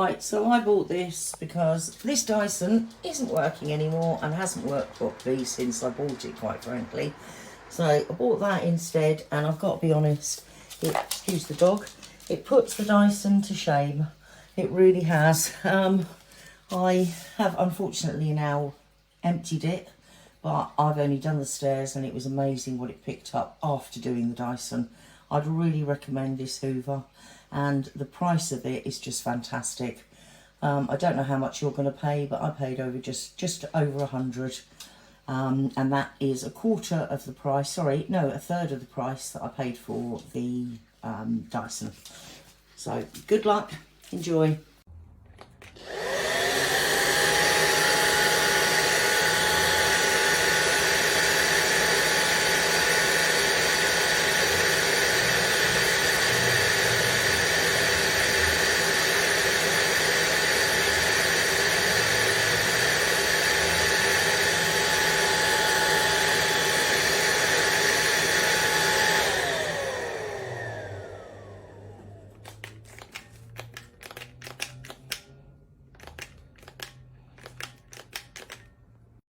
Right, so I bought this because this Dyson isn't working anymore and hasn't worked properly since I bought it, quite frankly. So I bought that instead, and I've got to be honest, excuse the dog, it puts the Dyson to shame. It really has. I have unfortunately now emptied it, but I've only done the stairs and it was amazing what it picked up after doing the Dyson. I'd really recommend this Hoover, and the price of it is just fantastic. I don't know how much you're going to pay, but I paid over just over 100, and that is a quarter of the price, sorry, no, a third of the price that I paid for the Dyson. So good luck, enjoy.